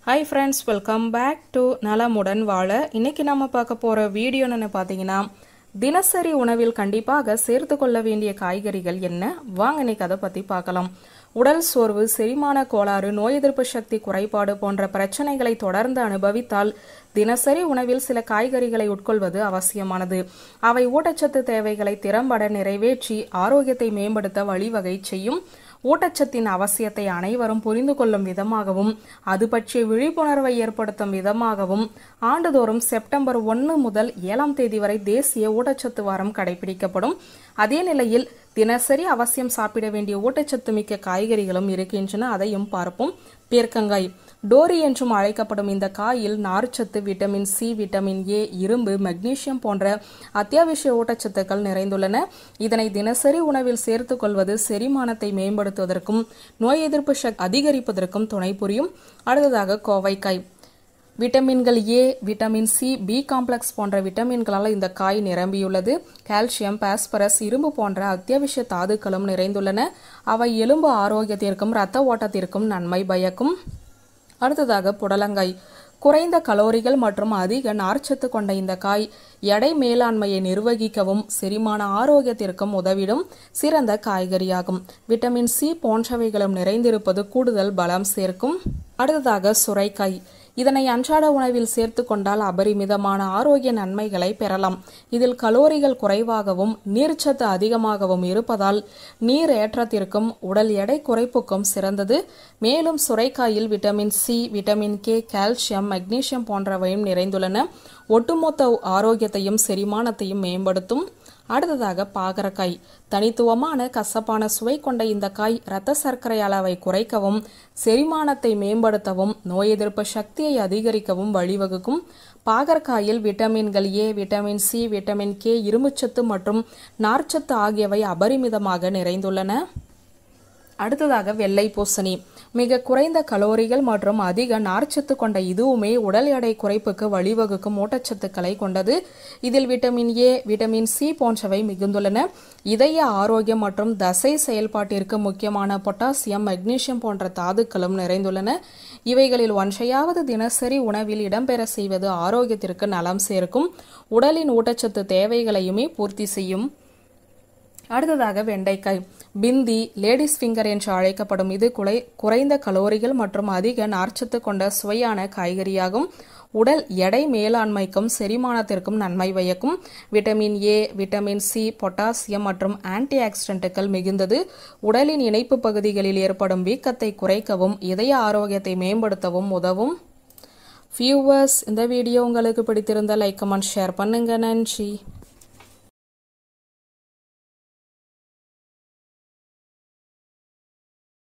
Hi friends, welcome back to நலமுடன் வாழ. இன்னைக்கு நாம பார்க்க போற வீடியோ என்னன்னு பாத்தீங்கன்னா, தினசரி உணவில் கண்டிப்பாக சேர்த்து கொள்ள வேண்டிய காய்கறிகள் என்ன? வாங்க இன்னைக்கு அதை பத்தி பார்க்கலாம். உடல் சோர்வு, செரிமான கோளாறு, நோய் எதிர்ப்பு சக்தி குறைபாடு போன்ற பிரச்சனைகளை தொடர்ந்து அனுபவித்தால் தினசரி உணவில் சில காய்கறிகளை உட்கொள்வது அவசியமானது. அவை ஊட்டச்சத்து தேவைகளை திறம்பட நிறைவேற்றி ஆரோக்கியத்தை மேம்படுத்த வழிவகை செய்யும். ஊட்டச்சத்தின் அவசியத்தை அனைவரும் புரிந்து கொள்ளும் விதமாகவும் அது பற்றிய விழிப்புணர்வை ஏற்படுத்தும் விதமாகவும் ஆண்டுதோறும் செப்டம்பர் 1 முதல் 7ஆம் தேதி வரை தேசிய ஊட்டச்சத்து வாரம் கடைபிடிக்கப்படும். அதே நிலையில் தினசரி அவசியம் சாப்பிட வேண்டிய ஊட்டச்சத்து மிக்க காய்கறிகளும் இருக்கின்றன, அதையும் பார்ப்போம். பீர்க்கங்காய் டோரி என்றும் அழைக்கப்படும் இந்த காயில் நார்ச்சத்து, விட்டமின் சி, விட்டமின் ஏ, இரும்பு, மெக்னீசியம் போன்ற அத்தியாவசிய ஊட்டச்சத்துக்கள் நிறைந்துள்ளன. இதனை தினசரி உணவில் சேர்த்துக் கொள்வது செரிமானத்தை மேம்படுத்துவதற்கும் நோய் எதிர்ப்பு சக்தி அதிகரிப்பதற்கும் துணை புரியும். அடுத்ததாக கோவைக்காய். விட்டமின்கள் ஏ, விட்டமின் சி, பி காம்ப்ளெக்ஸ் போன்ற விட்டமின்களால் இந்த காய் நிரம்பியுள்ளது. கால்சியம், பாஸ்பரஸ், இரும்பு போன்ற அத்தியாவசிய தாதுக்களும் நிறைந்துள்ளன. அவை எலும்பு ஆரோக்கியத்திற்கும் இரத்த ஓட்டத்திற்கும் நன்மை பயக்கும். அடுத்ததாக புடலங்காய். குறைந்த கலோரிகள் மற்றும் அதிக நார்ச்சத்து கொண்ட இந்த காய் எடை மேலாண்மையை நிர்வகிக்கவும் செரிமான ஆரோக்கியத்திற்கும் உதவிடும் சிறந்த காய்கறியாகும். விட்டமின் சி போன்றவைகளும் நிறைந்திருப்பது கூடுதல் பலம் சேர்க்கும். அடுத்ததாக சுரைக்காய். இதனை அன்றாட உணவில் சேர்த்து கொண்டால் அபரிமிதமான ஆரோக்கிய நன்மைகளை பெறலாம். இதில் கலோரிகள் குறைவாகவும் நீர்ச்சத்து அதிகமாகவும் இருப்பதால் நீர் ஏற்றத்திற்கும் உடல் எடை குறைப்புக்கும் சிறந்தது. மேலும் சுரைக்காயில் vitamin C, vitamin K, calcium, magnesium போன்றவையும் நிறைந்துள்ளன. ஒட்டுமொத்த ஆரோக்கியத்தையும் செரிமானத்தையும் மேம்படுத்தும். அடுத்ததாக பாகற்காய். தனித்துவமான கசப்பான சுவை கொண்ட இந்த காய் இரத்த சர்க்கரை அளவை குறைக்கவும் செரிமானத்தை மேம்படுத்தவும் நோய் எதிர்ப்பு சக்தியை அதிகரிக்கவும் வழிவகுக்கும். பாகற்காயில் விட்டமின்கள் ஏ, விட்டமின் சி, விட்டமின் கே, இரும்புச்சத்து மற்றும் நார்ச்சத்து ஆகியவை அபரிமிதமாக நிறைந்துள்ளன. அடுத்ததாக வெள்ளை பூசணி. மிக குறைந்த கலோரிகள் மற்றும் அதிக நார்ச்சத்து கொண்ட இதுவுமே உடல் எடை குறைப்புக்கு வழிவகுக்கும் ஊட்டச்சத்துக்களை கொண்டது. இதில் விட்டமின் ஏ, விட்டமின் சி போன்றவை மிகுந்துள்ளன. இதய ஆரோக்கியம் மற்றும் தசை செயல்பாட்டிற்கு முக்கியமான பொட்டாசியம், மெக்னீசியம் போன்ற தாதுக்களும் நிறைந்துள்ளன. இவைகளில் ஒன்றையாவது தினசரி உணவில் இடம்பெற செய்வது ஆரோக்கியத்திற்கு நலம் சேர்க்கும். உடலின் ஊட்டச்சத்து தேவைகளையுமே பூர்த்தி செய்யும். அடுத்ததாக வெண்டைக்காய். பிந்தி, லேடிஸ் ஃபிங்கர் என்று அழைக்கப்படும் இது குறைந்த கலோரிகள் மற்றும் அதிக நார்ச்சத்து கொண்ட சுவையான காய்கறியாகும். உடல் எடை மேலாண்மைக்கும் செரிமானத்திற்கும் நன்மை பயக்கும். Vitamin A, vitamin C, potassium மற்றும் ஆன்டி ஆக்சிடென்ட்டுகள் மிகுந்தது. உடலின் இணைப்பு பகுதிகளில் ஏற்படும் வீக்கத்தை குறைக்கவும் இதய ஆரோக்கியத்தை மேம்படுத்தவும் உதவும். வியூவர்ஸ், இந்த வீடியோ உங்களுக்கு பிடித்திருந்தால் லைக், கமெண்ட், ஷேர் பண்ணுங்க. நன்றி.